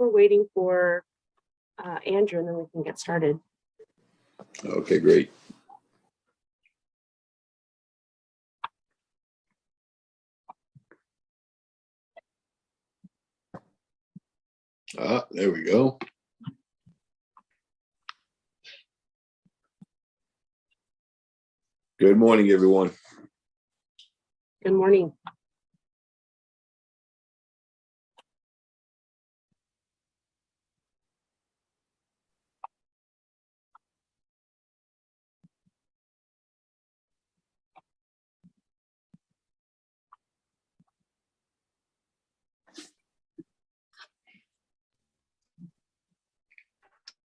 we're waiting for Andrew, and then we can get started. Okay, great. There we go. Good morning, everyone. Good morning.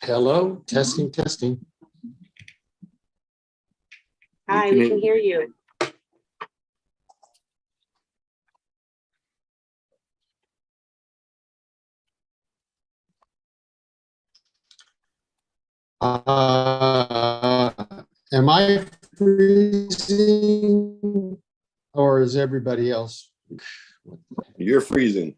Hello, testing, testing. Hi, we can hear you. Am I freezing or is everybody else? You're freezing.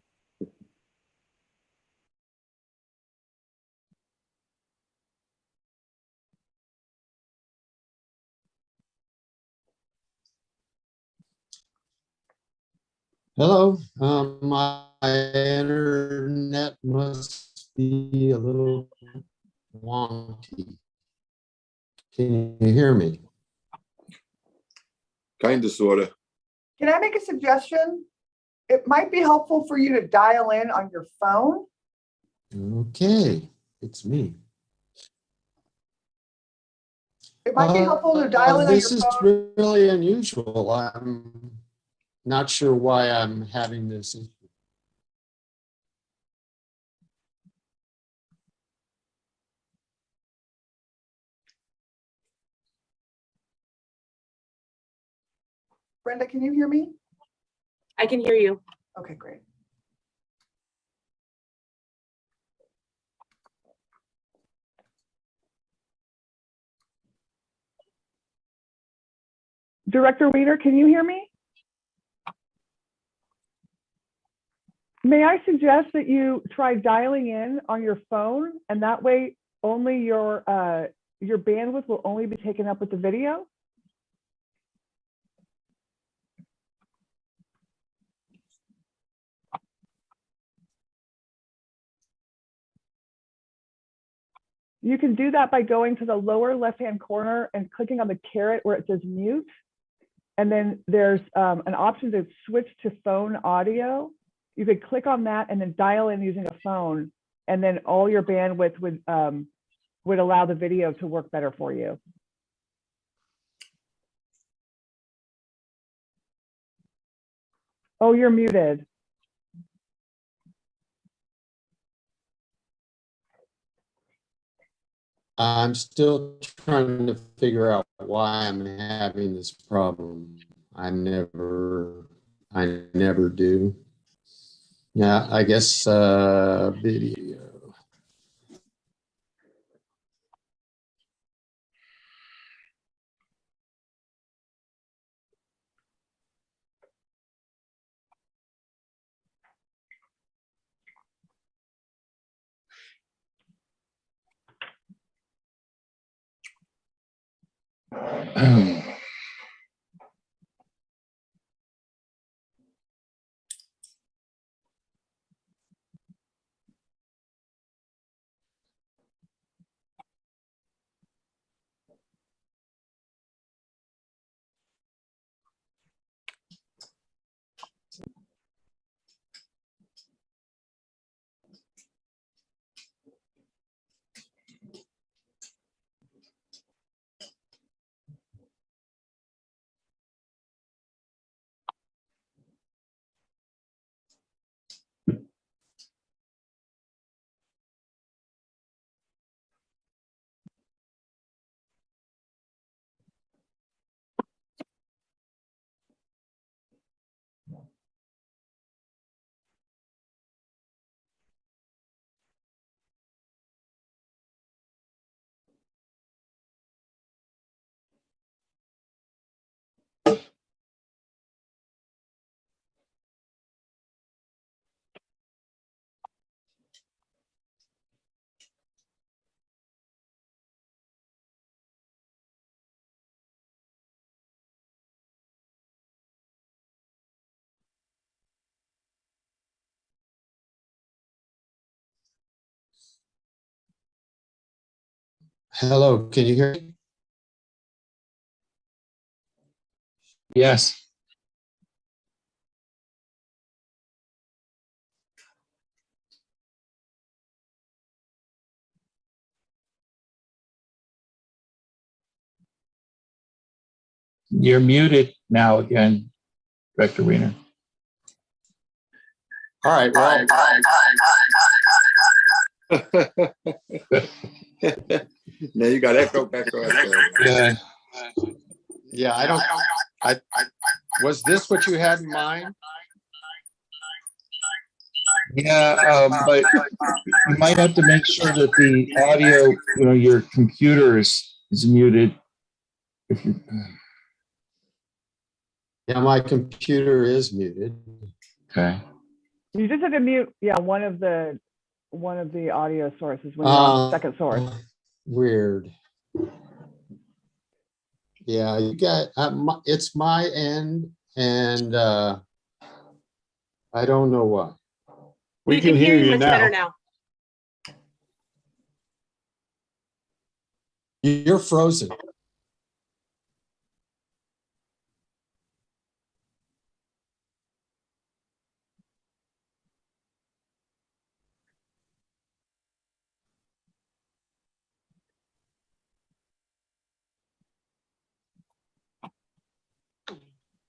Hello, my internet must be a little wonky. Can you hear me? Kind of, sort of. Can I make a suggestion? It might be helpful for you to dial in on your phone. Okay, it's me. It might be helpful to dial in on your This is phone. really unusual. I'm not sure why I'm having this issue. Brenda, can you hear me? I can hear you. Okay, great. Director Wiener, can you hear me? May I suggest that you try dialing in on your phone, and that way only your bandwidth will only be taken up with the video? You can do that by going to the lower left-hand corner and clicking on the caret where it says mute. And then there's an option to switch to phone audio. You could click on that and then dial in using a phone, and then all your bandwidth would allow the video to work better for you. Oh, you're muted. I'm still trying to figure out why I'm having this problem. I never do. Yeah, I guess video. Hello, can you hear me? Yes. You're muted now again, Director Wiener. All right, well, Now you got echo back on. Yeah. yeah, was this what you had in mind? Yeah, but you might have to make sure that the audio, your computer is muted. If you, Yeah, my computer is muted. okay. You just have to mute, yeah, one of the audio sources when you're on the second source. Weird. Yeah, you got, it's my end, and I don't know why. We can hear you much better now. You're frozen.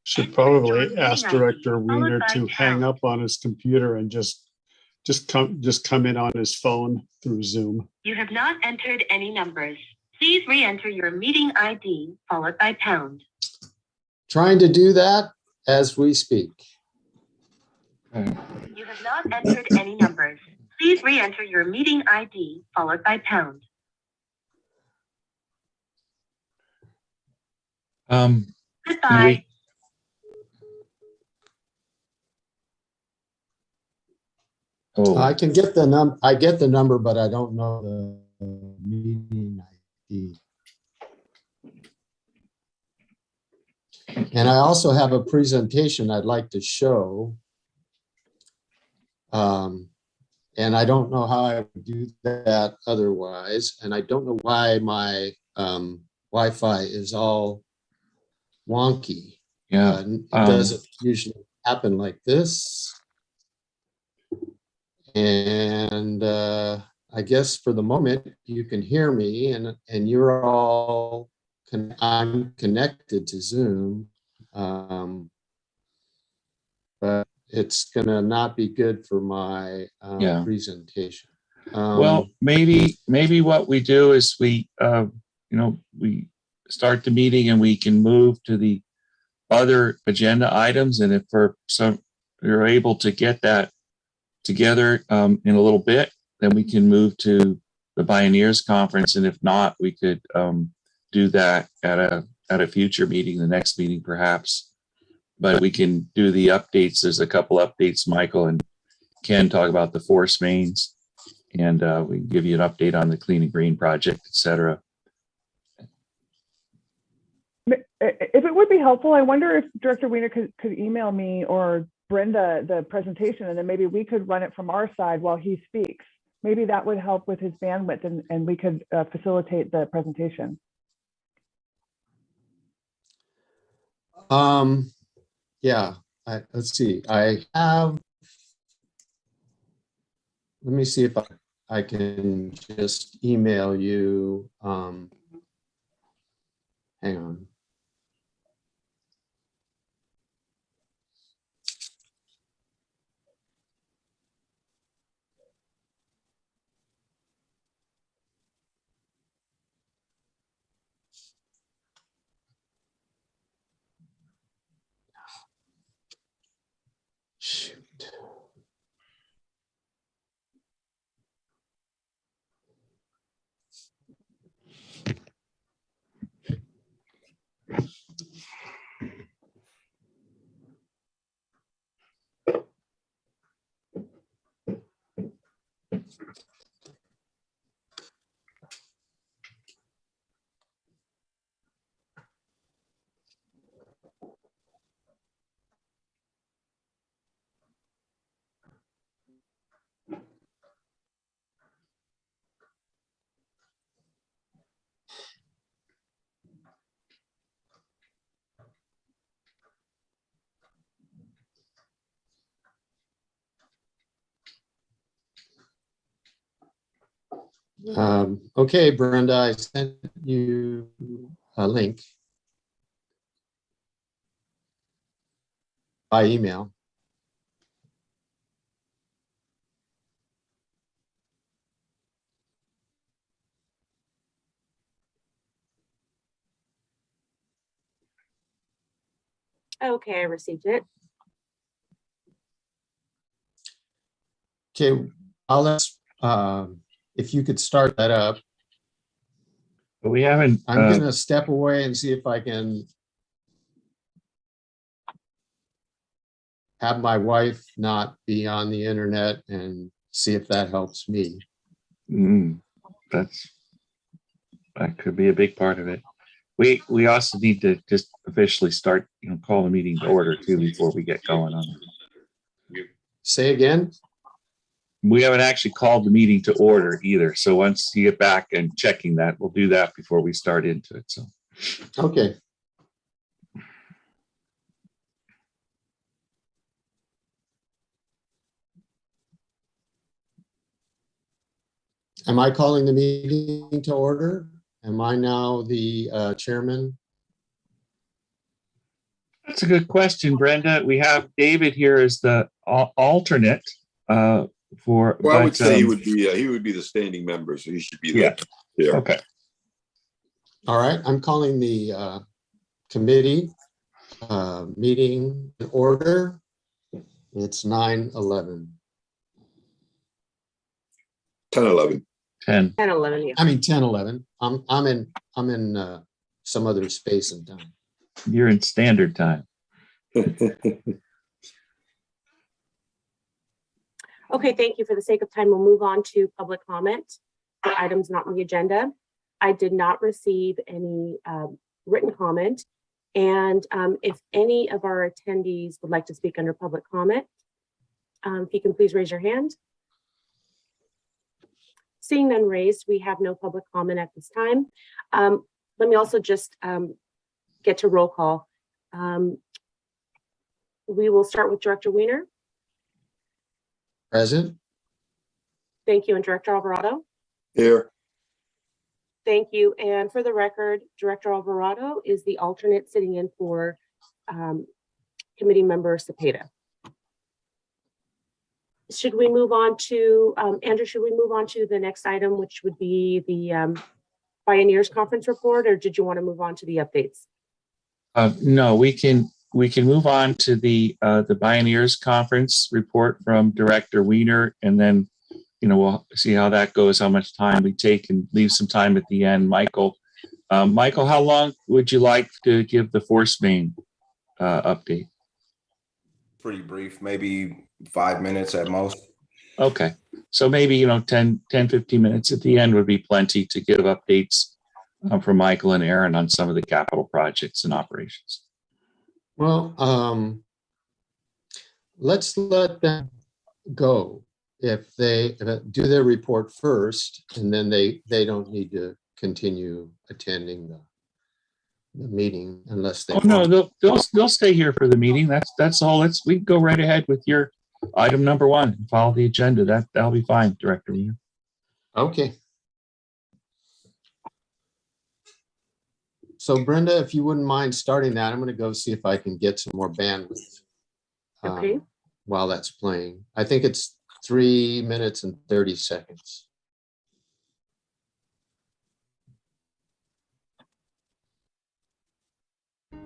Should probably ask Director Wiener to hang up on his computer and just come in on his phone through Zoom. You have not entered any numbers. Please re-enter your meeting ID followed by pound. Trying to do that as we speak. Okay. You have not entered any numbers. Please re-enter your meeting ID followed by pound. Goodbye. I can get the number, but I don't know the meeting ID. And I also have a presentation I'd like to show. And I don't know how I would do that otherwise. And I don't know why my Wi-Fi is all wonky. Yeah. It doesn't usually happen like this. And I guess for the moment you can hear me, and you're all I'm connected to Zoom, but it's gonna not be good for my Yeah. presentation. Well, maybe what we do is we start the meeting and we can move to the other agenda items, and if for some you're able to get that together in a little bit, then we can move to the Bioneers Conference, and if not, we could do that at a future meeting, the next meeting perhaps. But we can do the updates. There's a couple updates. Michael and Ken talk about the force mains, and we can give you an update on the Clean and Green project, etc. If it would be helpful, I wonder if Director Wiener could email me or Brenda the presentation, and then maybe we could run it from our side while he speaks. Maybe that would help with his bandwidth, and we could facilitate the presentation. Yeah, let's see. I have, let me see if I can just email you. Hang on. Shoot. Okay, Brenda, I sent you a link by email. Okay, I received it. Okay, I'll let, if you could start that up. But we haven't, I'm gonna step away and see if I can have my wife not be on the internet and see if that helps me. that could be a big part of it. We also need to just officially start, call the meeting to order too before we get going on it. Say again? We haven't actually called the meeting to order either. So once you get back and checking that, we'll do that before we start into it. So, Okay. Am I calling the meeting to order? Am I now the chairman? that's a good question, Brenda. We have David here as the alternate for. Well, I would say he would be the standing member, so he should be Yeah. there. Okay. All right, I'm calling the committee meeting in order. It's 9:11. 10:11. 10. 10, 11, yeah. I mean 10:11. I'm in some other space and time. You're in standard time. Okay, thank you. For the sake of time, we'll move on to public comment for items not on the agenda. I did not receive any written comment. And if any of our attendees would like to speak under public comment, if you can please raise your hand. Seeing none raised, we have no public comment at this time. Let me also just get to roll call. We will start with Director Wiener. Present? Thank you. And Director Alvarado. Here. Thank you. And for the record, Director Alvarado is the alternate sitting in for committee member Cepeda. Should we move on to, Andrew, should we move on to the next item, which would be the Bioneers Conference report, or did you want to move on to the updates? No, we can move on to the Bioneers Conference report from Director Wiener, and then we'll see how that goes, how much time we take, and leave some time at the end. Michael, how long would you like to give the force main update? Pretty brief, maybe 5 minutes at most. Okay, so maybe 10, 15 minutes at the end would be plenty to give updates from Michael and Aaron on some of the capital projects and operations. Well, let's let them go. If they do their report first, and then they don't need to continue attending the meeting unless they. Oh no, they'll stay here for the meeting. That's all. We can go right ahead with your item number 1 and follow the agenda. That'll be fine, Director Wiener. Okay. So Brenda, if you wouldn't mind starting that, I'm going to go see if I can get some more bandwidth Okay. while that's playing. I think it's 3 minutes and 30 seconds.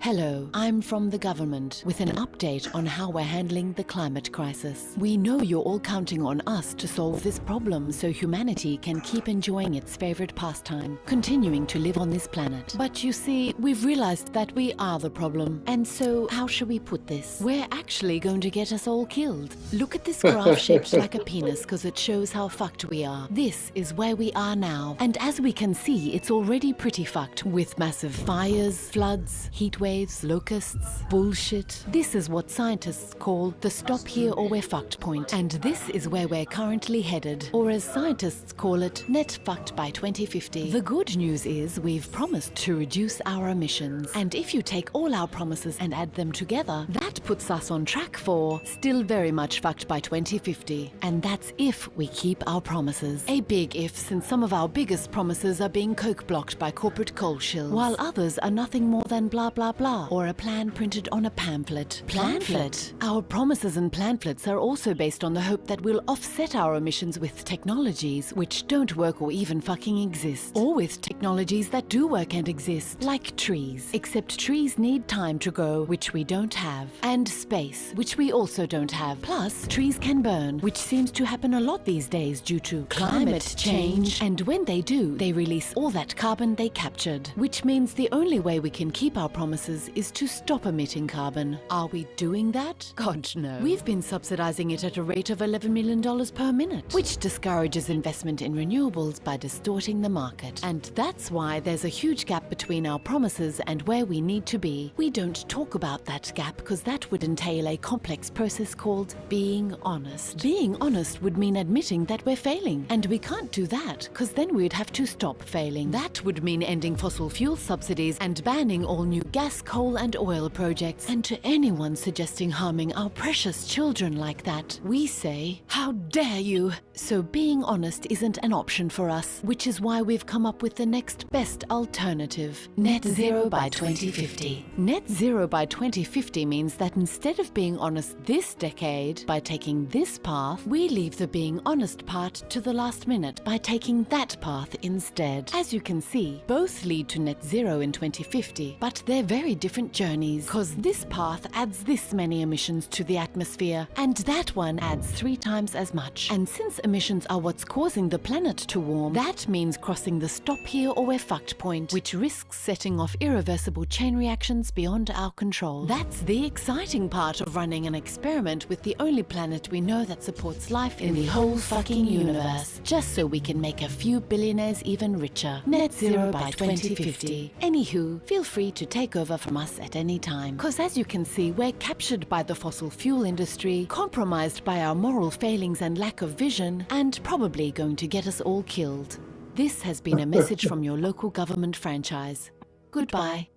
Hello, I'm from the government with an update on how we're handling the climate crisis. We know you're all counting on us to solve this problem so humanity can keep enjoying its favorite pastime, continuing to live on this planet. But you see, we've realized that we are the problem. And so, how should we put this? We're actually going to get us all killed. Look at this graph shaped like a penis because it shows how fucked we are. This is where we are now. And as we can see, it's already pretty fucked with massive fires, floods, heat waves, locusts, bullshit. This is what scientists call the stop here or we're fucked point. And this is where we're currently headed, or as scientists call it, net fucked by 2050. The good news is we've promised to reduce our emissions. And if you take all our promises and add them together, that puts us on track for still very much fucked by 2050. And that's if we keep our promises. A big if, since some of our biggest promises are being coke-blocked by corporate coal shills, while others are nothing more than blah blah blah, or a plan printed on a pamphlet. Pamphlet? Our promises and pamphlets are also based on the hope that we'll offset our emissions with technologies which don't work or even fucking exist. Or with technologies that do work and exist, like trees. Except trees need time to grow, which we don't have. And space, which we also don't have. Plus, trees can burn, which seems to happen a lot these days due to climate change. And when they do, they release all that carbon they captured. Which means the only way we can keep our promises is to stop emitting carbon. Are we doing that? God, no. We've been subsidizing it at a rate of $11 million per minute, which discourages investment in renewables by distorting the market. And that's why there's a huge gap between our promises and where we need to be. We don't talk about that gap because that would entail a complex process called being honest. Being honest would mean admitting that we're failing, and we can't do that because then we'd have to stop failing. That would mean ending fossil fuel subsidies and banning all new gas, coal and oil projects. And to anyone suggesting harming our precious children like that, we say, how dare you? So being honest isn't an option for us, which is why we've come up with the next best alternative. Net zero by 2050. Net zero by 2050 means that instead of being honest this decade by taking this path, we leave the being honest part to the last minute by taking that path instead. As you can see, both lead to net zero in 2050, but they're very different journeys, because this path adds this many emissions to the atmosphere, and that one adds 3 times as much. And since emissions are what's causing the planet to warm, that means crossing the stop here or we're fucked point, which risks setting off irreversible chain reactions beyond our control. That's the exciting part of running an experiment with the only planet we know that supports life in the whole fucking universe, just so we can make a few billionaires even richer. Net zero by 2050. Anywho, feel free to take over from us at any time, because as you can see, we're captured by the fossil fuel industry, compromised by our moral failings and lack of vision, and probably going to get us all killed. This has been a message from your local government franchise. Goodbye.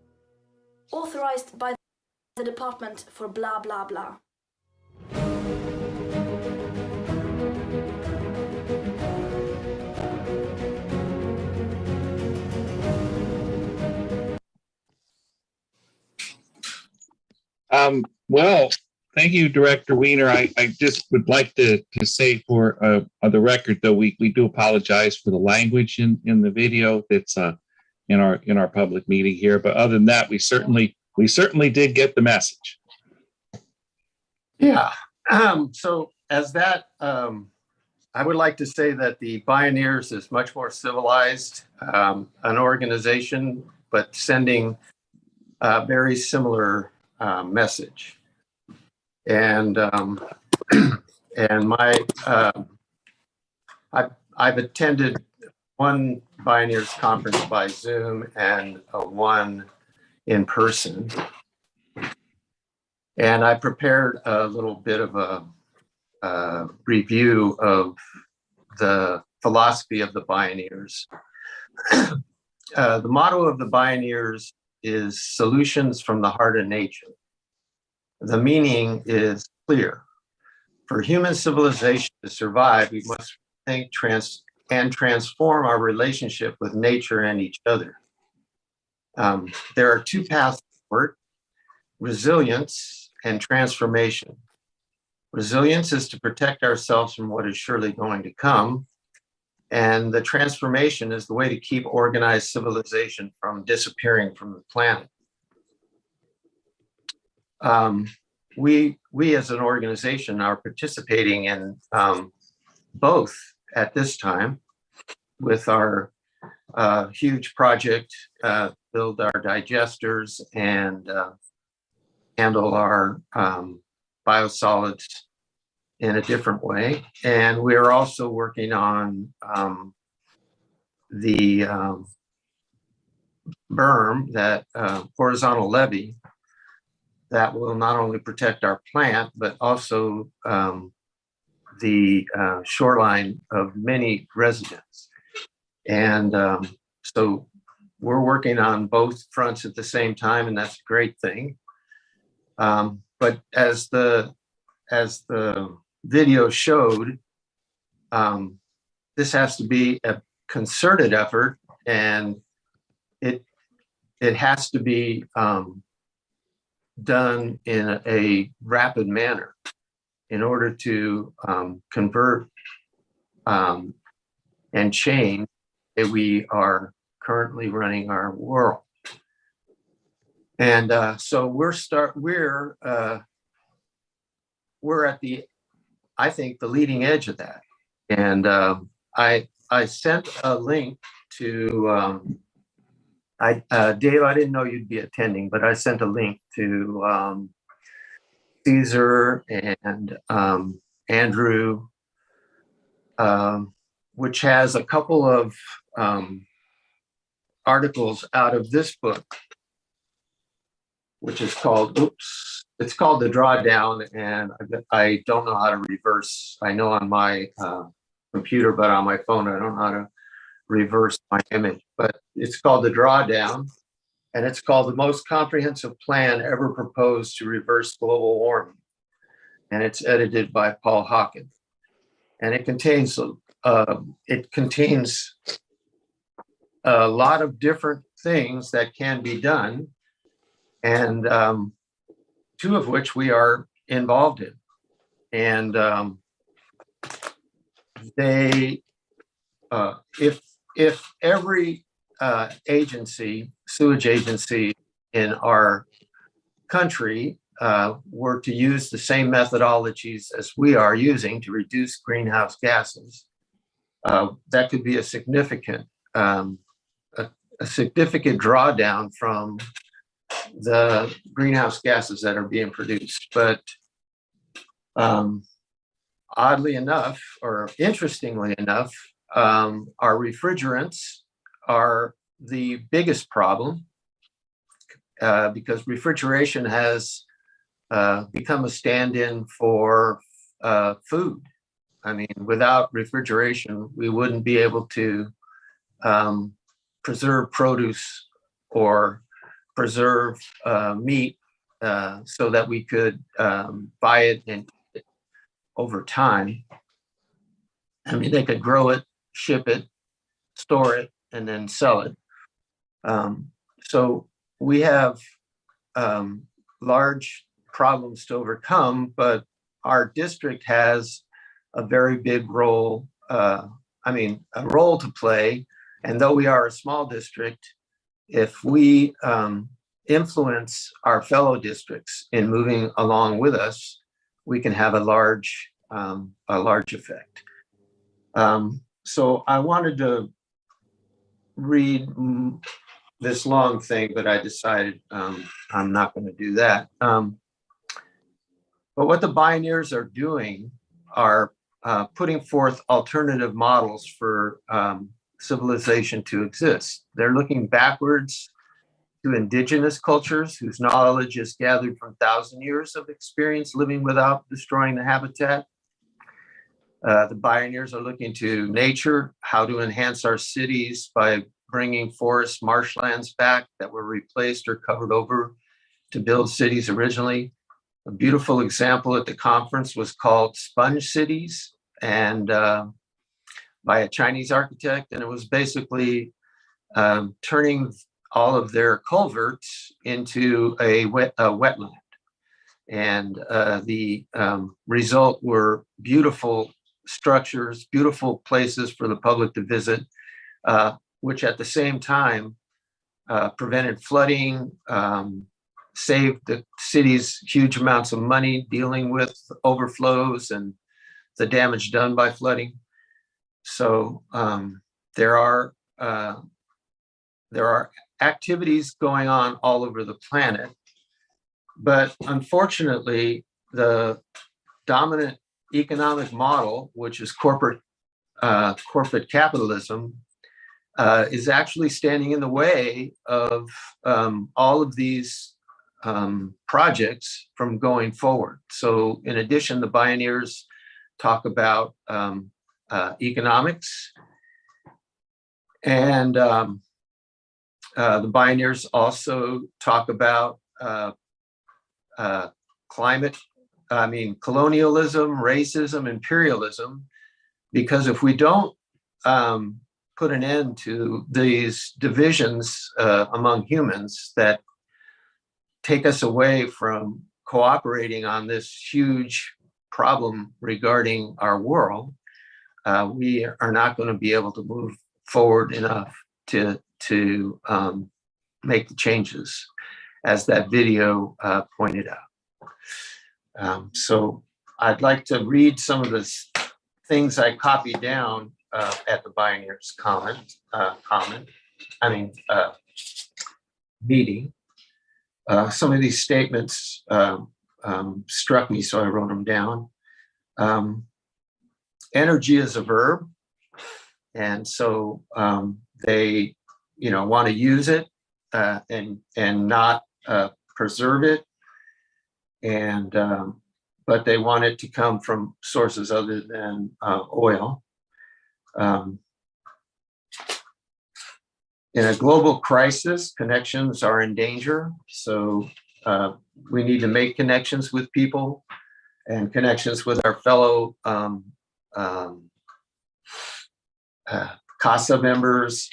Authorized by the Department for blah blah blah. Well, thank you, Director Wiener. I just would like to say for the record, though, we do apologize for the language in the video that's in our public meeting here. But other than that, we certainly did get the message. Yeah. So as that, I would like to say that the Bioneers is much more civilized, an organization, but sending a very similar message. And my I've attended one Bioneers conference by Zoom and one in person. And I prepared a little bit of a review of the philosophy of the Bioneers. The motto of the Bioneers is solutions from the heart of nature. The meaning is clear. For human civilization to survive, we must think and transform our relationship with nature and each other. There are 2 paths forward: resilience and transformation. Resilience is to protect ourselves from what is surely going to come, and the transformation is the way to keep organized civilization from disappearing from the planet. We as an organization are participating in both at this time with our huge project, build our digesters and handle our biosolids in a different way. And we're also working on the berm, that horizontal levee, that will not only protect our plant, but also the shoreline of many residents. And so we're working on both fronts at the same time, and that's a great thing. But as the video showed, this has to be a concerted effort, and it has to be done in a rapid manner in order to convert and change that we are currently running our world. And so we're at the, I think, the leading edge of that. And I sent a link to Dave. I didn't know you'd be attending, but I sent a link to Caesar and Andrew, which has a couple of articles out of this book, which is called, it's called The Drawdown, and I don't know how to reverse. I know on my computer, but on my phone, I don't know how to reverse my image. But it's called The Drawdown, and it's called The Most Comprehensive Plan Ever Proposed to Reverse Global Warming. And it's edited by Paul Hawkins. And it contains a lot of different things that can be done, and two of which we are involved in. And if every sewage agency in our country were to use the same methodologies as we are using to reduce greenhouse gases, that could be a significant drawdown from the greenhouse gases that are being produced. But oddly enough, or interestingly enough, our refrigerants are the biggest problem, because refrigeration has become a stand-in for food. I mean, without refrigeration, we wouldn't be able to preserve produce or preserve meat so that we could buy it and eat it over time. I mean, they could grow it, ship it, store it, and then sell it. So we have large problems to overcome, but our district has a very big role, a role to play. And though we are a small district, if we influence our fellow districts in moving along with us, we can have a large effect. So I wanted to read this long thing, but I decided I'm not going to do that. But what the Bioneers are doing are putting forth alternative models for civilization to exist. They're looking backwards to indigenous cultures whose knowledge is gathered from 1,000 years of experience living without destroying the habitat. The Bioneers are looking to nature, how to enhance our cities by bringing forest marshlands back that were replaced or covered over to build cities originally. A beautiful example at the conference was called Sponge Cities, and by a Chinese architect, and it was basically turning all of their culverts into a wetland. And the result were beautiful structures, beautiful places for the public to visit, which at the same time prevented flooding, saved the cities huge amounts of money dealing with overflows and the damage done by flooding. So there are activities going on all over the planet, but unfortunately, the dominant economic model, which is corporate capitalism, is actually standing in the way of all of these projects from going forward. So in addition, the Bioneers talk about economics, and the Bioneers also talk about colonialism, racism, imperialism, because if we don't put an end to these divisions among humans that take us away from cooperating on this huge problem regarding our world, we are not going to be able to move forward enough to make the changes, as that video pointed out. So I'd like to read some of the things I copied down at the Bioneers meeting. Some of these statements struck me, so I wrote them down. Energy is a verb, and so they, want to use it and not preserve it, and but they want it to come from sources other than oil. In a global crisis, connections are in danger. So we need to make connections with people and connections with our fellow CASA members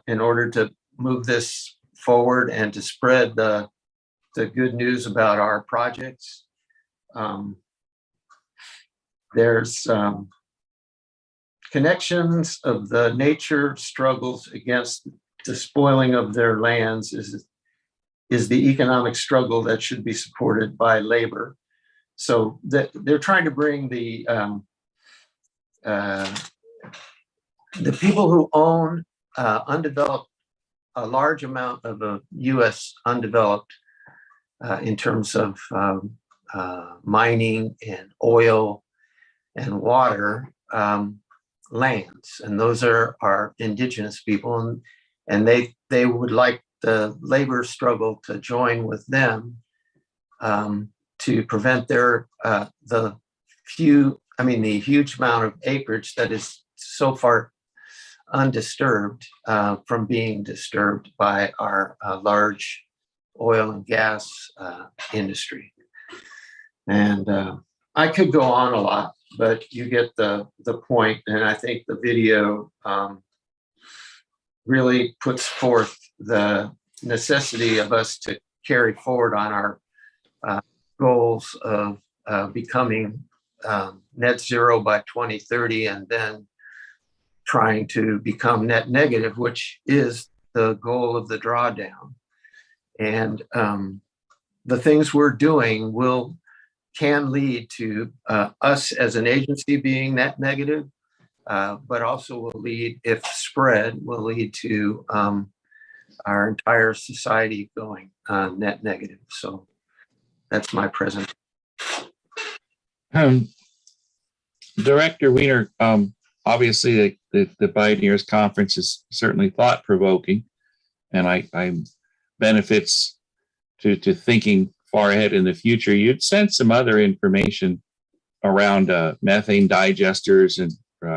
in order to move this forward and to spread the good news about our projects. There's connections of the nature struggles against the spoiling of their lands is the economic struggle that should be supported by labor. So that they're trying to bring the people who own a large amount of the U.S. undeveloped in terms of mining and oil and water lands, and those are our indigenous people, and they would like the labor struggle to join with them to prevent the huge amount of acreage that is so far undisturbed from being disturbed by our large oil and gas industry. And I could go on a lot, but you get the point. And I think the video really puts forth the necessity of us to carry forward on our goals of becoming net zero by 2030, and then trying to become net negative, which is the goal of the drawdown. And the things we're doing can lead to us as an agency being net negative, but also will lead, if spread, will lead to our entire society going net negative. So that's my present. Director Wiener, obviously the Bioneers Conference is certainly thought-provoking, and I benefits to thinking far ahead in the future. You'd sent some other information around methane digesters and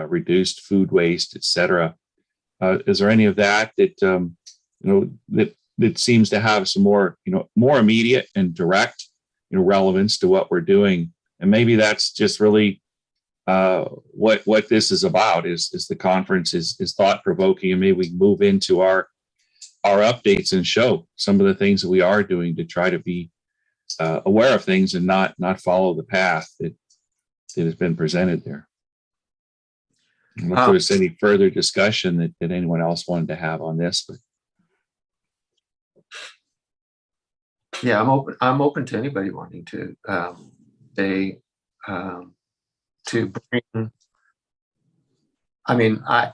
reduced food waste, et cetera. Is there any of that that seems to have some more immediate and direct relevance to what we're doing? And maybe that's just really what this is about. Is the conference is thought-provoking, and maybe we move into our updates and show some of the things that we are doing to try to be aware of things and not follow the path that has been presented there. I don't know if there's any further discussion that anyone else wanted to have on this, but yeah, I'm open to anybody wanting to to bring. I mean, I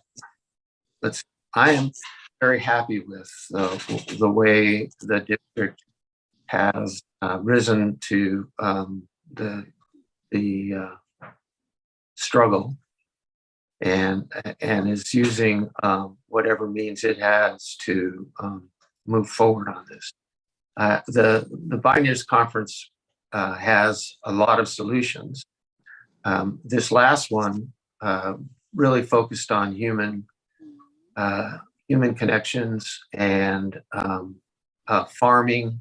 am very happy with the way the district has risen to the struggle and is using whatever means it has to move forward on this. The Bioneers Conference has a lot of solutions. This last one really focused on human connections and farming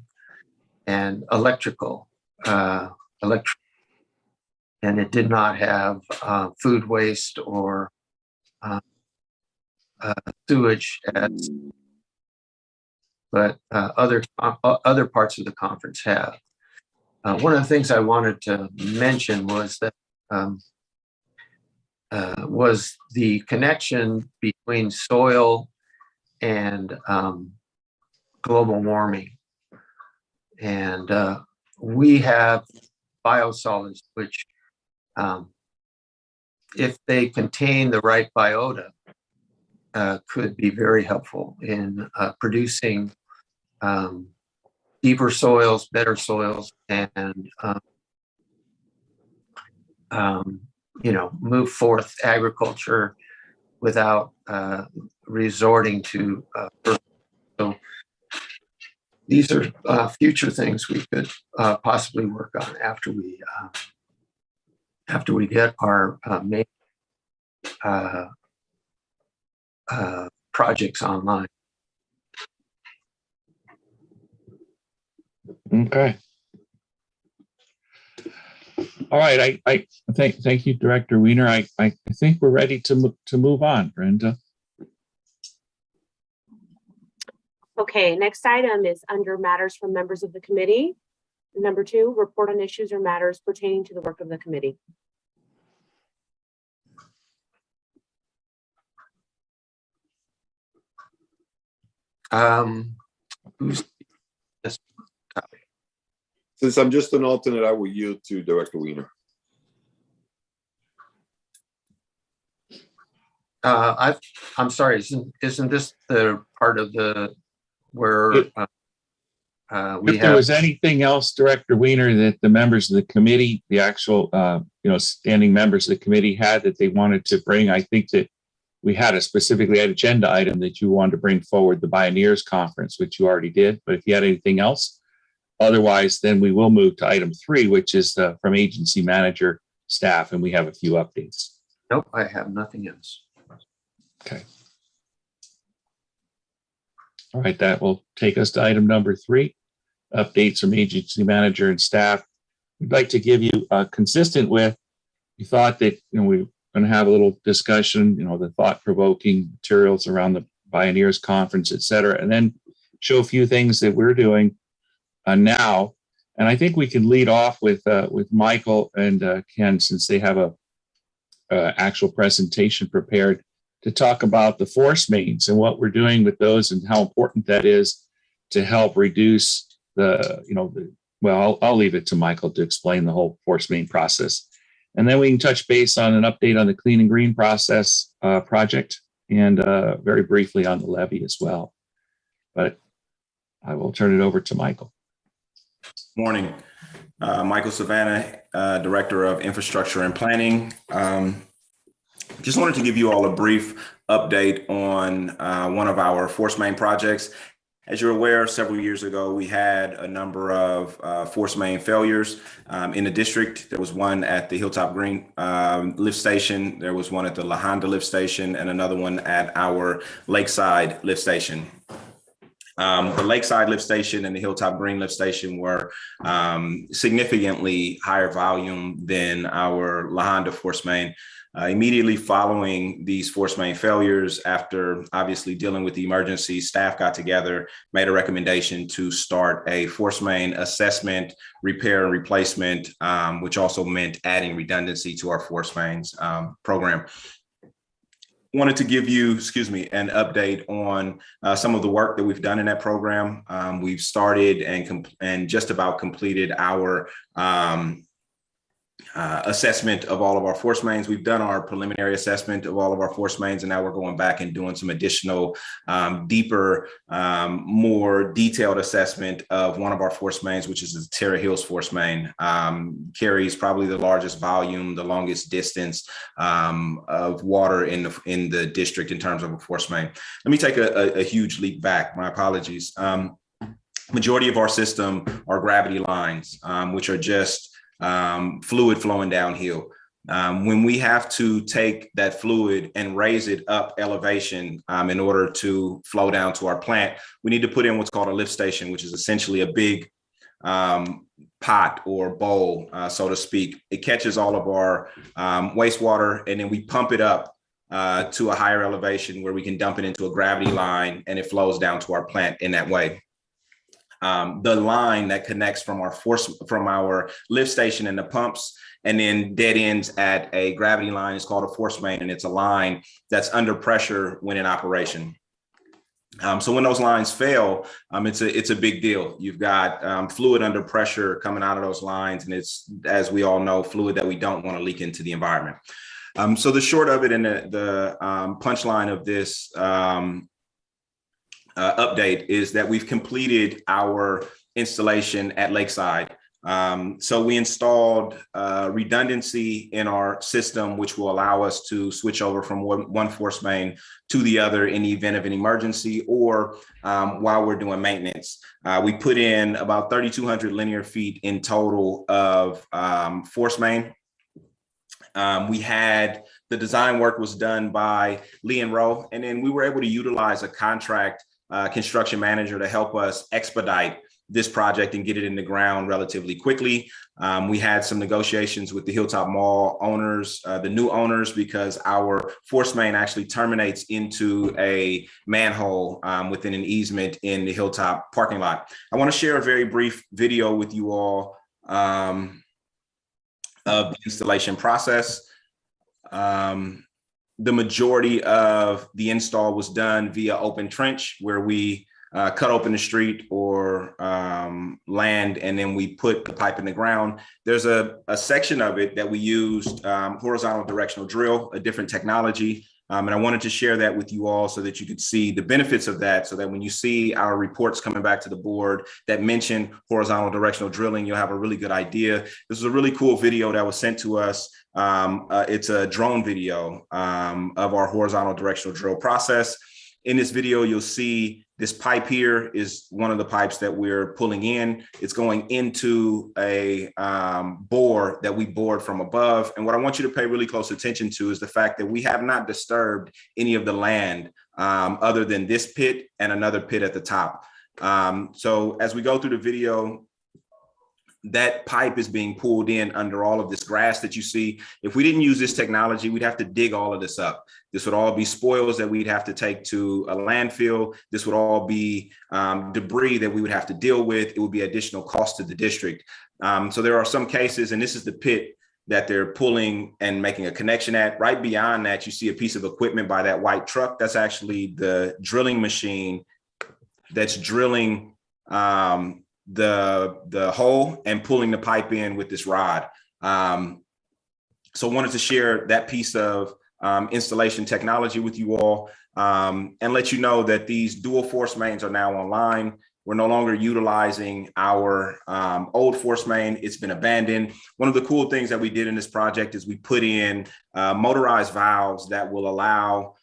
and electrical, and it did not have food waste or sewage, but other parts of the conference have. One of the things I wanted to mention was that was the connection between soil and global warming. And we have biosolids, which if they contain the right biota, could be very helpful in producing deeper soils, better soils, and move forth agriculture without resorting to so these are future things we could possibly work on after we get our main projects online. Okay. All right. I thank you, Director Wiener. I think we're ready to move on, Brenda. Okay, next item is under matters from members of the committee. Number 2, report on issues or matters pertaining to the work of the committee. Who's this topic? Since I'm just an alternate, I will yield to Director Wiener. I'm sorry, isn't this the part of the where if there was anything else, Director Wiener, that the members of the committee, the actual standing members of the committee had that they wanted to bring? I think that we had a specifically an agenda item that you wanted to bring forward, the Bioneers Conference, which you already did. But if you had anything else, otherwise, then we will move to item 3, which is from agency manager staff, and we have a few updates. Nope, I have nothing else. Okay. All right, that will take us to item number 3, updates from agency manager and staff. We'd like to give you consistent with, we thought that we're going to have a little discussion, the thought-provoking materials around the Bioneers Conference, et cetera, and then show a few things that we're doing now. And I think we can lead off with Michael and Ken, since they have a actual presentation prepared to talk about the force mains and what we're doing with those and how important that is to help reduce I'll leave it to Michael to explain the whole force main process. And then we can touch base on an update on the Clean and Green process project and very briefly on the levy as well. But I will turn it over to Michael. Morning. Michael Savannah, Director of Infrastructure and Planning. Just wanted to give you all a brief update on one of our force main projects. As you're aware, several years ago, we had a number of force main failures in the district. There was one at the Hilltop Green lift station. There was one at the La Honda lift station and another one at our Lakeside lift station. The Lakeside lift station and the Hilltop Green lift station were significantly higher volume than our La Honda force main. Immediately following these force main failures, after obviously dealing with the emergency, staff got together, made a recommendation to start a force main assessment, repair and replacement, which also meant adding redundancy to our force mains program. Wanted to give you, an update on some of the work that we've done in that program. We've started and just about completed our assessment of all of our force mains. We've done our preliminary assessment of all of our force mains, and now we're going back and doing some additional deeper, more detailed assessment of one of our force mains, which is the Terra Hills force main. Carries probably the largest volume, the longest distance of water in the district in terms of a force main. Let me take a huge leap back. My apologies. Majority of our system are gravity lines, which are just fluid flowing downhill. When we have to take that fluid and raise it up elevation in order to flow down to our plant, we need to put in what's called a lift station, which is essentially a big pot or bowl, so to speak. It catches all of our wastewater, and then we pump it up to a higher elevation where we can dump it into a gravity line, and it flows down to our plant in that way. The line that connects from our lift station and the pumps and then dead ends at a gravity line is called a force main, and it's a line that's under pressure when in operation. So when those lines fail, it's a big deal. You've got fluid under pressure coming out of those lines, and it's, as we all know, fluid that we don't want to leak into the environment. So the short of it and the punchline of this update is that we've completed our installation at Lakeside. So we installed redundancy in our system, which will allow us to switch over from one force main to the other in the event of an emergency or while we're doing maintenance. We put in about 3,200 linear feet in total of force main. We had the design work was done by Lee and Rowe, and then we were able to utilize a contract construction manager to help us expedite this project and get it in the ground relatively quickly. We had some negotiations with the Hilltop Mall owners, the new owners, because our force main actually terminates into a manhole within an easement in the Hilltop parking lot. I want to share a very brief video with you all of the installation process. The majority of the install was done via open trench, where we cut open the street or land, and then we put the pipe in the ground. There's a section of it that we used horizontal directional drill, a different technology. And I wanted to share that with you all so that you could see the benefits of that, so that when you see our reports coming back to the board that mention horizontal directional drilling, you'll have a really good idea. This is a really cool video that was sent to us. It's a drone video of our horizontal directional drill process. In this video, you'll see this pipe here is one of the pipes that we're pulling in. It's going into a bore that we bored from above. And what I want you to pay really close attention to is the fact that we have not disturbed any of the land other than this pit and another pit at the top. So as we go through the video, that pipe is being pulled in under all of this grass that you see. If we didn't use this technology, we'd have to dig all of this up. This would all be spoils that we'd have to take to a landfill. This would all be debris that we would have to deal with. It would be additional cost to the district. So there are some cases, and this is the pit that they're pulling and making a connection at. Right beyond that, you see a piece of equipment by that white truck. That's actually the drilling machine that's drilling the hole and pulling the pipe in with this rod. So wanted to share that piece of installation technology with you all and let you know that these dual force mains are now online. We're no longer utilizing our old force main. It's been abandoned. One of the cool things that we did in this project is we put in motorized valves that will allow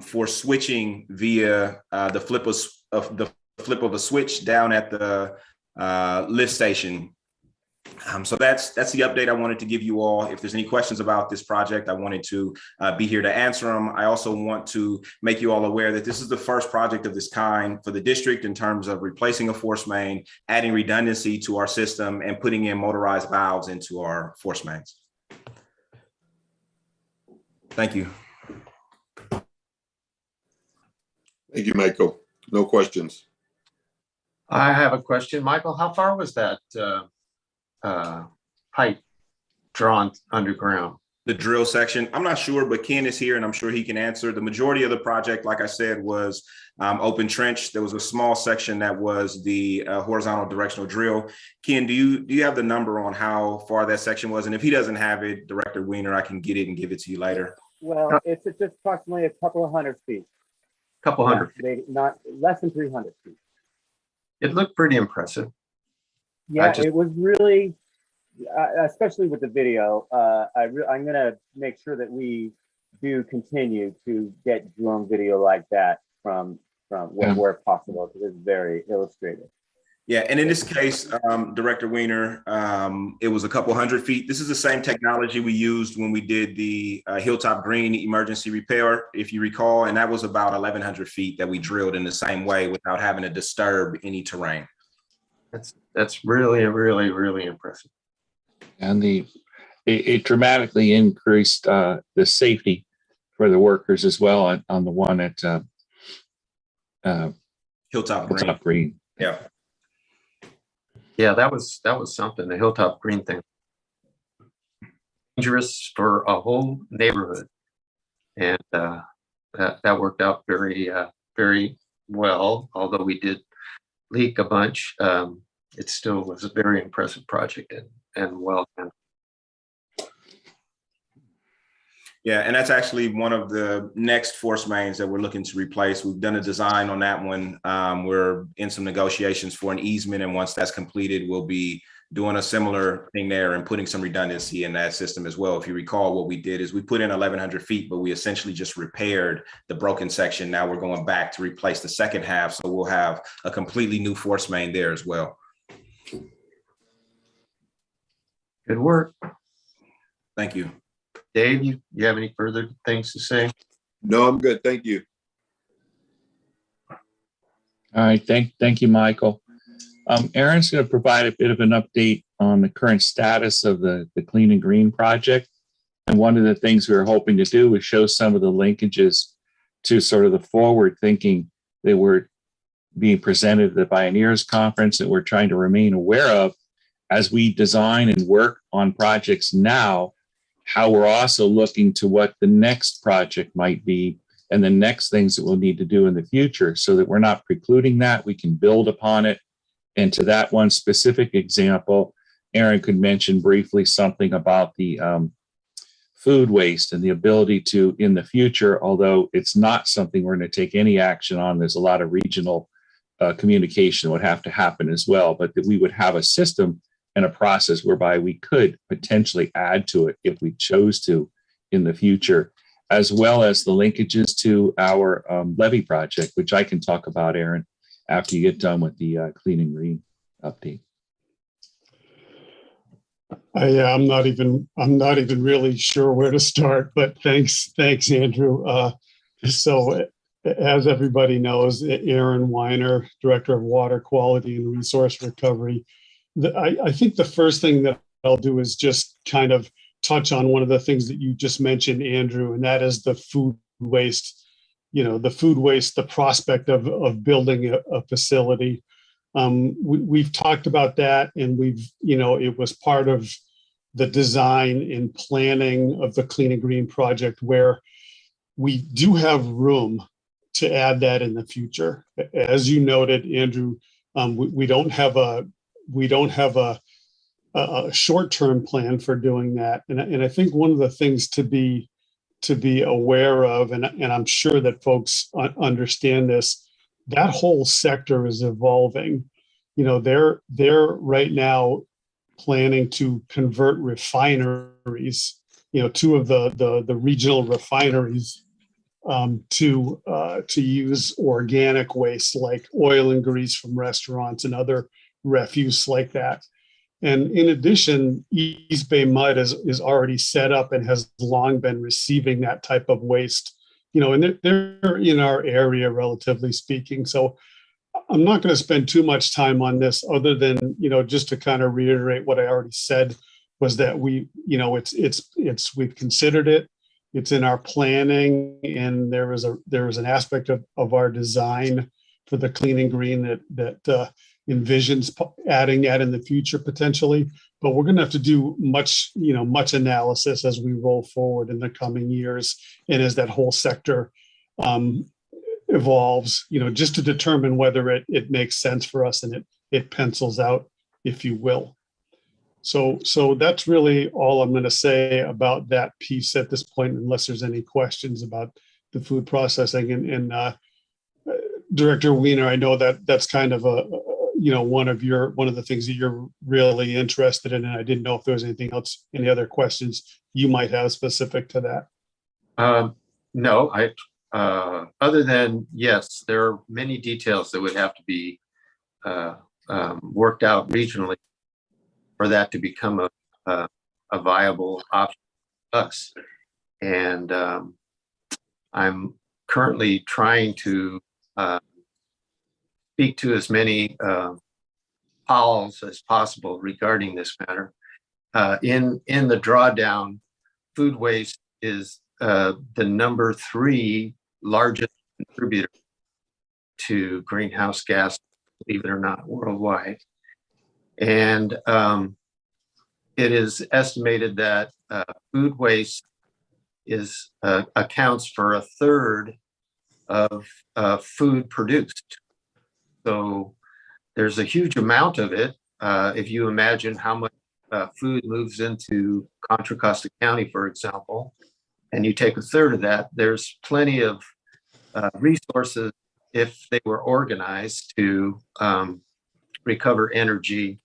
for switching via the flip of a switch down at the lift station. So that's the update I wanted to give you all. If there's any questions about this project, I wanted to be here to answer them. I also want to make you all aware that this is the first project of this kind for the district in terms of replacing a force main, adding redundancy to our system, and putting in motorized valves into our force mains. Thank you. Thank you, Michael. No questions. I have a question. Michael, how far was that pipe drawn underground? The drill section, I'm not sure, but Ken is here and I'm sure he can answer. The majority of the project, like I said, was open trench. There was a small section that was the horizontal directional drill. Ken, do you have the number on how far that section was? And if he doesn't have it, Director Wiener, I can get it and give it to you later. Well, it's just approximately a couple of 100 feet. Couple hundred. Not less than 300 feet. It looked pretty impressive. Yeah, it was really, especially with the video. I'm gonna make sure that we do continue to get drone video like that from where possible, because it's very illustrative. Yeah, and in this case, Director Wiener, it was a couple 100 feet. This is the same technology we used when we did the Hilltop Green emergency repair, if you recall, and that was about 1,100 feet that we drilled in the same way without having to disturb any terrain. That's really, really, really impressive. And it dramatically increased the safety for the workers as well on the one at Hilltop Green. Yeah. Yeah, that was something, the Hilltop Green thing. Dangerous for a whole neighborhood. And that worked out very, very well, although we did leak a bunch. It still was a very impressive project and well done. Yeah, and that's actually one of the next force mains that we're looking to replace. We've done a design on that one. We're in some negotiations for an easement, and once that's completed, we'll be doing a similar thing there and putting some redundancy in that system as well. If you recall, what we did is we put in 1,100 feet, but we essentially just repaired the broken section. Now we're going back to replace the second half, so we'll have a completely new force main there as well. Good work. Thank you. Dave, you have any further things to say? No, I'm good. Thank you. All right. Thank you, Michael. Aaron's going to provide a bit of an update on the current status of the Clean and Green project. And one of the things we were hoping to do was show some of the linkages to sort of the forward thinking that were being presented at the Bioneers Conference that we're trying to remain aware of as we design and work on projects now, how we're also looking to what the next project might be and the next things that we'll need to do in the future so that we're not precluding that, we can build upon it. And to that one specific example, Aaron could mention briefly something about the food waste and the ability to, in the future, although it's not something we're going to take any action on, there's a lot of regional communication would have to happen as well, but that we would have a system and a process whereby we could potentially add to it if we chose to in the future, as well as the linkages to our levee project, which I can talk about, Aaron, after you get done with the Clean and Green update. I'm not even really sure where to start, but thanks, Andrew. So as everybody knows, Aaron Wiener, Director of Water Quality and Resource Recovery. I think the first thing that I'll do is just kind of touch on one of the things that you just mentioned, Andrew, and that is the food waste. The prospect of building a facility. We've talked about that, and it was part of the design and planning of the Clean and Green project, where we do have room to add that in the future. As you noted, Andrew, we don't have a short-term plan for doing that, and I think one of the things to be aware of, and I'm sure that folks understand this, that whole sector is evolving. They're right now planning to convert refineries, two of the regional refineries, to use organic waste like oil and grease from restaurants and other refuse like that. And in addition, East Bay Mud is already set up and has long been receiving that type of waste, and they're in our area, relatively speaking. So I'm not going to spend too much time on this other than, just to kind of reiterate what I already said, was that we've considered it. It's in our planning, and there was an aspect of our design for the Clean and Green that envisions adding that in the future potentially. but we're going to have to do much analysis as we roll forward in the coming years and as that whole sector evolves, just to determine whether it makes sense for us and it pencils out, if you will. So that's really all I'm going to say about that piece at this point, unless there's any questions about the food processing. And Director Wiener, I know that's kind of one of the things that you're really interested in, and I didn't know if there was anything else, any other questions you might have specific to that. No, other than, yes, there are many details that would have to be worked out regionally for that to become a viable option for us. And I'm currently trying to speak to as many PALs as possible regarding this matter. In the drawdown, food waste is the number 3 largest contributor to greenhouse gas, believe it or not, worldwide. And it is estimated that food waste accounts for 1/3 of food produced. So there's a huge amount of it. If you imagine how much food moves into Contra Costa County, for example, and you take 1/3 of that, there's plenty of resources if they were organized to recover energy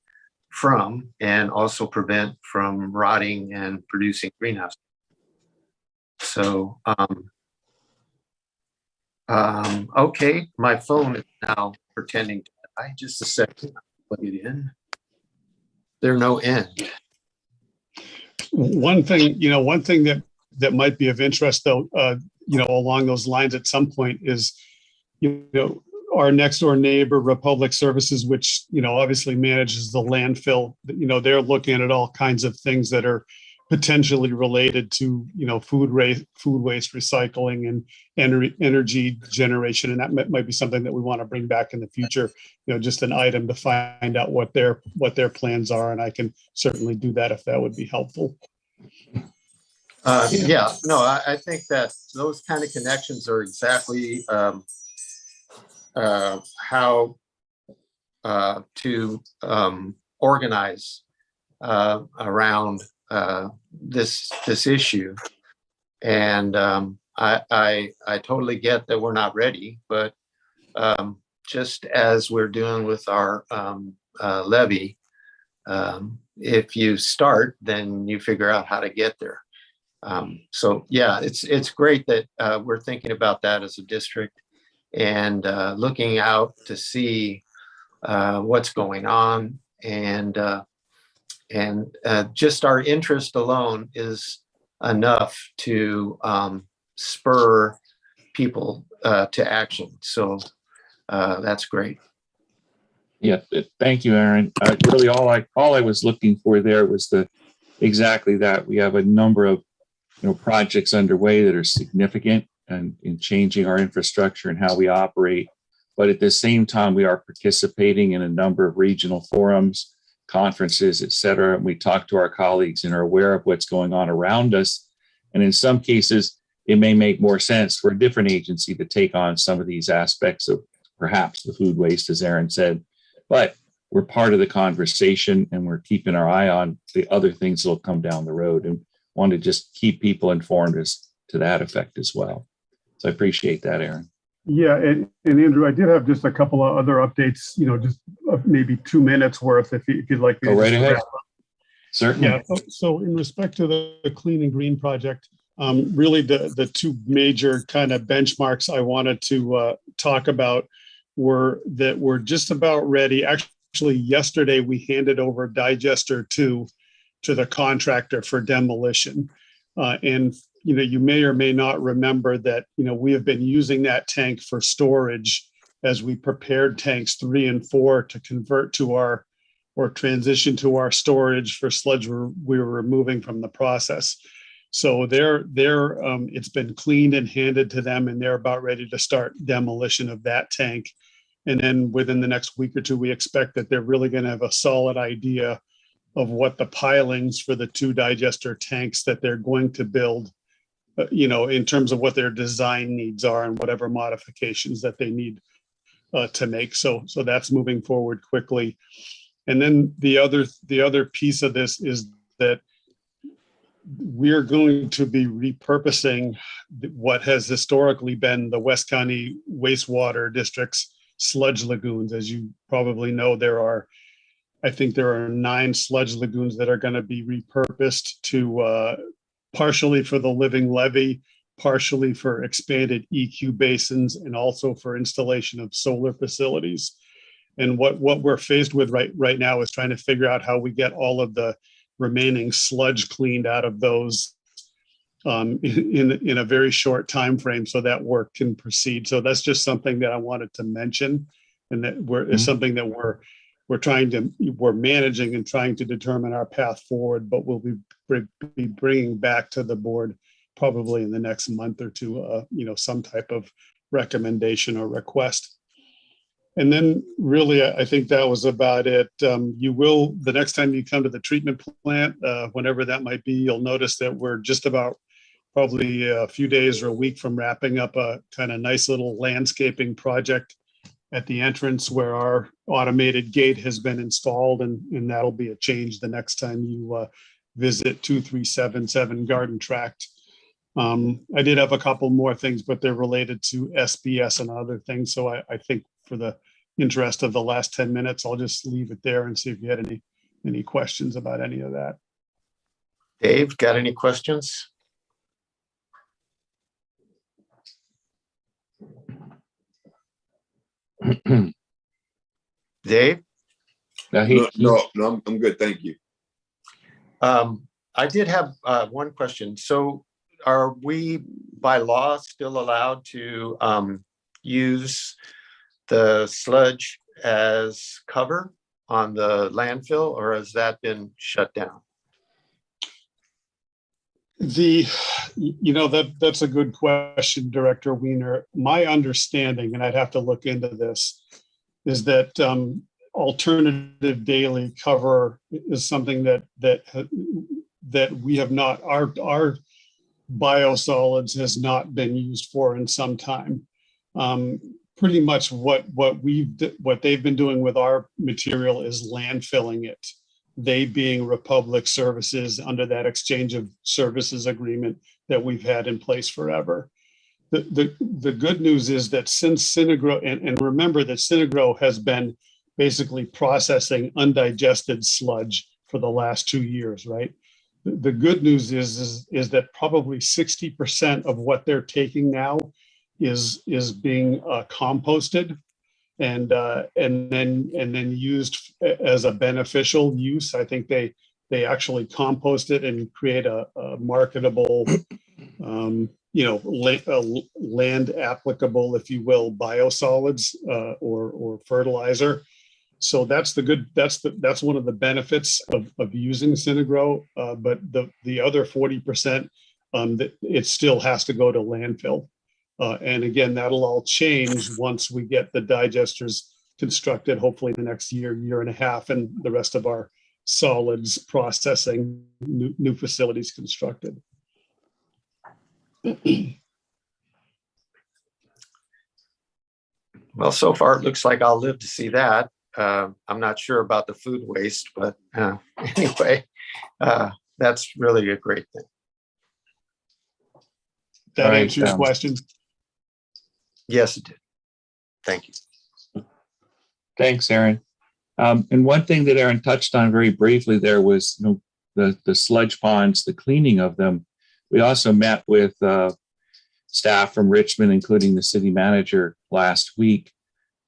from and also prevent from rotting and producing greenhouse. So, okay, my phone is now pretending to die. Just a second, I'll plug it in. There's no end. One thing that might be of interest, though, along those lines at some point is, our next door neighbor, Republic Services, which, obviously manages the landfill, they're looking at all kinds of things that are potentially related to, food waste recycling and energy generation. And that might be something that we want to bring back in the future, just an item to find out what their plans are. And I can certainly do that if that would be helpful. Yeah, no, I think that those kind of connections are exactly how to organize around this issue. And I totally get that we're not ready, but just as we're doing with our levy, if you start, then you figure out how to get there. So yeah, it's great that we're thinking about that as a district and looking out to see what's going on, and just our interest alone is enough to spur people to action. So that's great. Yeah, thank you, Aaron. Really, all I was looking for there was exactly that. We have a number of projects underway that are significant and in changing our infrastructure and how we operate. But at the same time, we are participating in a number of regional forums, conferences, et cetera. And we talk to our colleagues and are aware of what's going on around us. And in some cases, it may make more sense for a different agency to take on some of these aspects of perhaps the food waste, as Aaron said. But we're part of the conversation, and we're keeping our eye on the other things that will come down the road, and want to just keep people informed as to that effect as well. So I appreciate that, Aaron. Yeah, and Andrew, I did have just a couple of other updates, just maybe 2 minutes worth, if you'd like me to. Go right ahead. Wrap up. Certainly. Yeah. So in respect to the Clean and Green project, really the 2 major kind of benchmarks I wanted to talk about were that we're just about ready. Actually, yesterday we handed over digester 2 to the contractor for demolition, and you may or may not remember that, we have been using that tank for storage as we prepared tanks 3 and 4 to convert to or transition to our storage for sludge we were removing from the process. So it's been cleaned and handed to them, and they're about ready to start demolition of that tank. And then within the next week or 2, we expect that they're really going to have a solid idea what the pilings for the 2 digester tanks that they're going to build, in terms of what their design needs are and whatever modifications that they need to make. So that's moving forward quickly. And then the other piece of this is that we're going to be repurposing what has historically been the West County wastewater district's sludge lagoons. As you probably know, I think there are 9 sludge lagoons that are going to be repurposed to partially for the living levee, partially for expanded EQ basins, and also for installation of solar facilities. And what we're faced with right now is trying to figure out how we get all of the remaining sludge cleaned out of those in a very short time frame, so that work can proceed. So that's just something that I wanted to mention, and that it's something that we're managing and trying to determine our path forward, but we'll be bringing back to the board probably in the next month or two, some type of recommendation or request. And then really, I think that was about it. The next time you come to the treatment plant, whenever that might be, you'll notice that we're just about probably a few days or a week from wrapping up a kind of nice little landscaping project at the entrance where our automated gate has been installed, and that'll be a change the next time you visit 2377 Garden Tract. I did have a couple more things, but they're related to SBS and other things. So I think for the interest of the last 10 minutes, I'll just leave it there and see if you had any questions about any of that. Dave, got any questions? Dave? No, I'm good. Thank you. I did have one question. So are we by law still allowed to use the sludge as cover on the landfill, or has that been shut down? That's a good question, Director Wiener. My understanding, and I'd have to look into this, is that alternative daily cover is something that we have not, our biosolids has not been used for in some time. Pretty much what they've been doing with our material is landfilling it. They being Republic Services under that exchange of services agreement that we've had in place forever. The good news is that since Synagro, and remember that Synagro has been basically processing undigested sludge for the last 2 years, right? The good news is that probably 60% of what they're taking now is being composted and then used as a beneficial use. I think they actually compost it and create a marketable, land applicable, if you will, biosolids or fertilizer. So that's one of the benefits of using Synagro. But the other 40%, it still has to go to landfill. And again, that'll all change once we get the digesters constructed, hopefully in the next year and a half, and the rest of our solids processing new facilities constructed. Well, so far it looks like I'll live to see that. I'm not sure about the food waste, but anyway, that's really a great thing. That answers your question? Yes, it did. Thank you. Thanks, Aaron. And one thing that Aaron touched on very briefly there was the sludge ponds, the cleaning of them. We also met with staff from Richmond, including the city manager, last week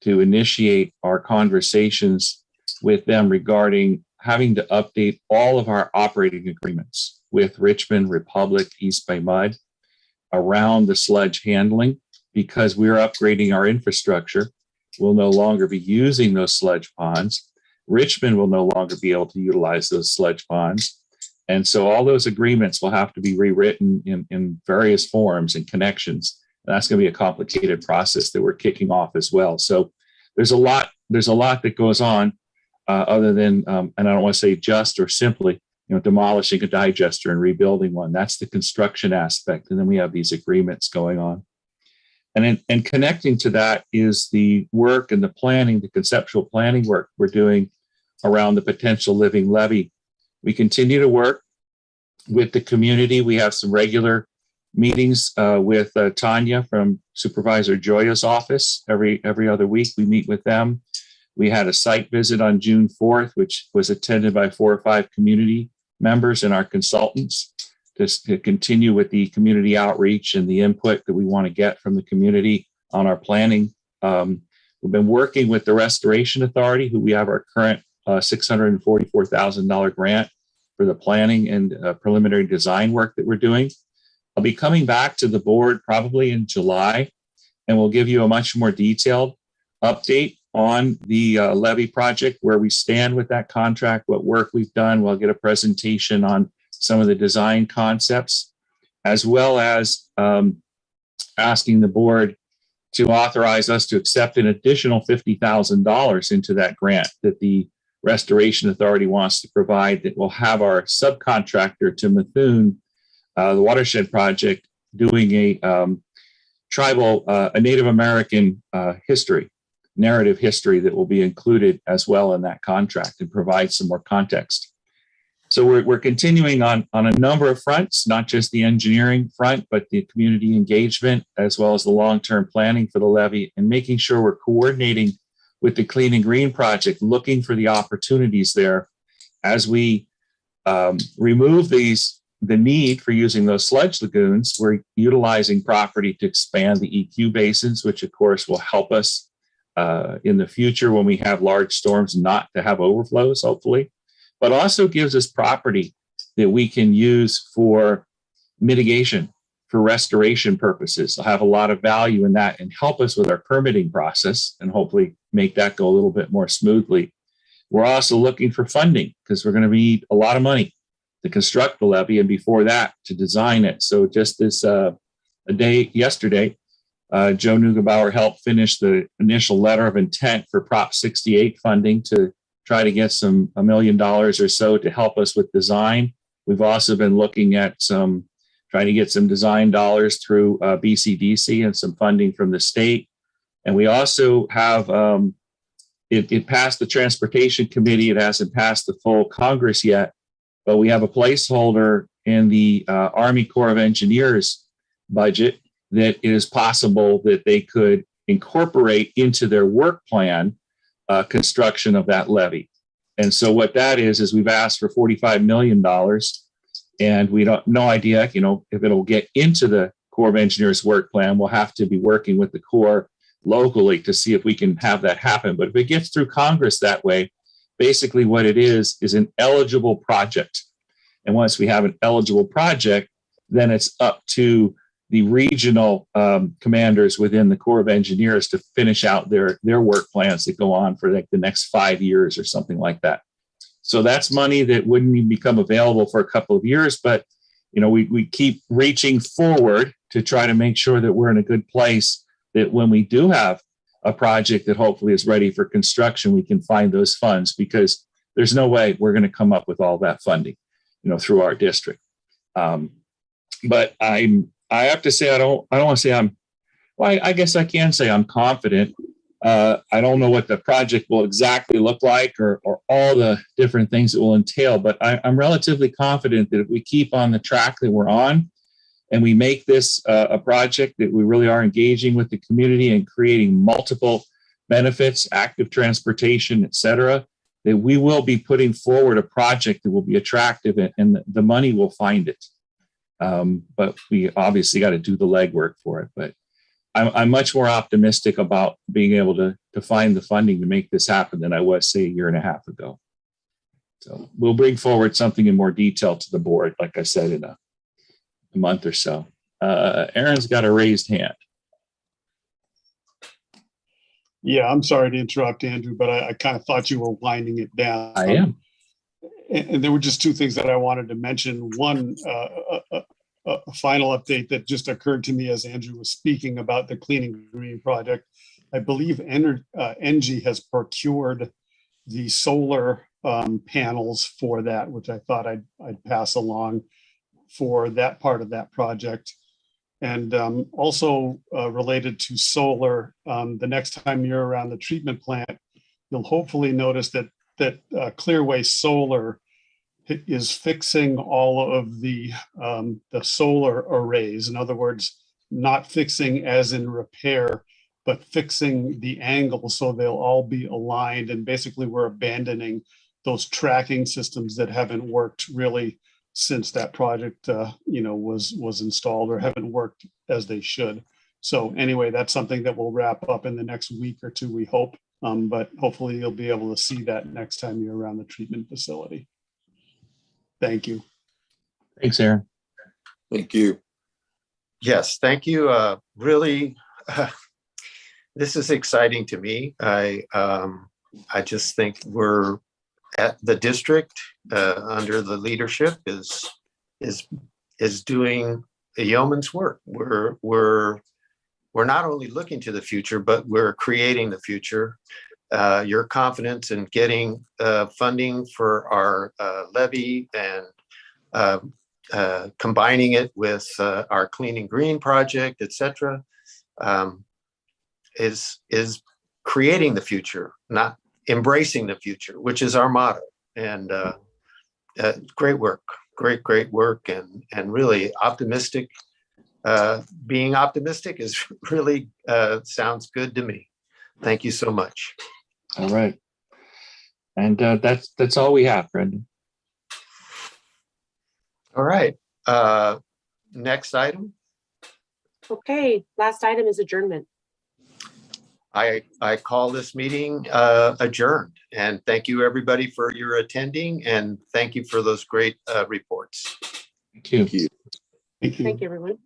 to initiate our conversations with them regarding having to update all of our operating agreements with Richmond, Republic, East Bay Mud around the sludge handling, because we're upgrading our infrastructure. We'll no longer be using those sludge ponds. Richmond will no longer be able to utilize those sludge ponds. And so all those agreements will have to be rewritten in various forms and connections. And that's going to be a complicated process that we're kicking off as well. So there's a lot that goes on. other than, and I don't want to say just or simply, demolishing a digester and rebuilding one. That's the construction aspect. And then we have these agreements going on. And connecting to that is the work and the planning, the conceptual planning work we're doing around the potential living levy. We continue to work with the community. We have some regular meetings with Tanya from Supervisor Joya's office. Every other week we meet with them. We had a site visit on June 4th, which was attended by 4 or 5 community members and our consultants to continue with the community outreach and the input that we want to get from the community on our planning. We've been working with the Restoration Authority, who we have our current $644,000 grant for the planning and preliminary design work that we're doing. I'll be coming back to the board probably in July, and we'll give you a much more detailed update on the levy project, where we stand with that contract, what work we've done. We'll get a presentation on some of the design concepts, as well as asking the board to authorize us to accept an additional $50,000 into that grant that the Restoration Authority wants to provide, that will have our subcontractor to Methuen, the watershed project, doing a Native American narrative history that will be included as well in that contract and provide some more context. So we're continuing on a number of fronts, not just the engineering front, but the community engagement, as well as the long-term planning for the levy, and making sure we're coordinating with the Clean and Green project, looking for the opportunities there as we remove the need for using those sludge lagoons. We're utilizing property to expand the EQ basins, which of course will help us in the future when we have large storms not to have overflows, hopefully, but also gives us property that we can use for mitigation, for restoration purposes. They'll have a lot of value in that and help us with our permitting process and hopefully make that go a little bit more smoothly. We're also looking for funding because we're going to need a lot of money to construct the levee, and before that to design it. So just this yesterday, Joe Neugebauer helped finish the initial letter of intent for Prop 68 funding to try to get $1 million or so to help us with design. We've also been looking at trying to get some design dollars through BCDC and some funding from the state. And we also have, it passed the Transportation Committee. It hasn't passed the full Congress yet, but we have a placeholder in the Army Corps of Engineers budget that it is possible that they could incorporate into their work plan construction of that levee. And so what that is we've asked for $45 million, and we don't no idea, if it'll get into the Corps of Engineers work plan. We'll have to be working with the Corps locally to see if we can have that happen. But if it gets through Congress that way, basically what it is an eligible project. And once we have an eligible project, then it's up to the regional commanders within the Corps of Engineers to finish out their work plans that go on for like the next 5 years or something like that. So that's money that wouldn't even become available for a couple of years, but we keep reaching forward to try to make sure that we're in a good place, that when we do have a project that hopefully is ready for construction, we can find those funds, because there's no way we're going to come up with all that funding, through our district. But I have to say, I don't want to say I guess I can say I'm confident. I don't know what the project will exactly look like or all the different things it will entail, but I'm relatively confident that if we keep on the track that we're on and we make this a project that we really are engaging with the community and creating multiple benefits, active transportation, et cetera, that we will be putting forward a project that will be attractive, and the money will find it. But we obviously got to do the legwork for it. But I'm much more optimistic about being able to find the funding to make this happen than I was, say, a year and a half ago. So we'll bring forward something in more detail to the board, like I said, in a month or so. Aaron's got a raised hand. Yeah, I'm sorry to interrupt, Andrew, but I kind of thought you were winding it down. I am. And there were just 2 things that I wanted to mention. One, a final update that just occurred to me as Andrew was speaking about the Clean and Green project. I believe Engie has procured the solar panels for that, which I thought I'd pass along for that part of that project. And also related to solar, the next time you're around the treatment plant, you'll hopefully notice that Clearway Solar is fixing all of the solar arrays. In other words, not fixing as in repair, but fixing the angle so they'll all be aligned. And basically, we're abandoning those tracking systems that haven't worked really since that project was installed, or haven't worked as they should. So anyway, that's something that we'll wrap up in the next week or two, we hope. But hopefully you'll be able to see that next time you're around the treatment facility. Thank you. Thanks, Aaron. Thank you. Yes, thank you. Really, this is exciting to me. I just think we're at the district under the leadership is doing a yeoman's work. We're not only looking to the future, but we're creating the future. Your confidence in getting funding for our levy and combining it with our Clean and Green project, et cetera, is creating the future, not embracing the future, which is our motto. And great work, great work, and really optimistic. Being optimistic is really sounds good to me. Thank you so much. All right. And that's all we have, Brendan. All right. Next item. Okay, last item is adjournment. I call this meeting adjourned, and thank you everybody for your attending, and thank you for those great reports. Thank you. Thank you. Thank you. Thank you, everyone.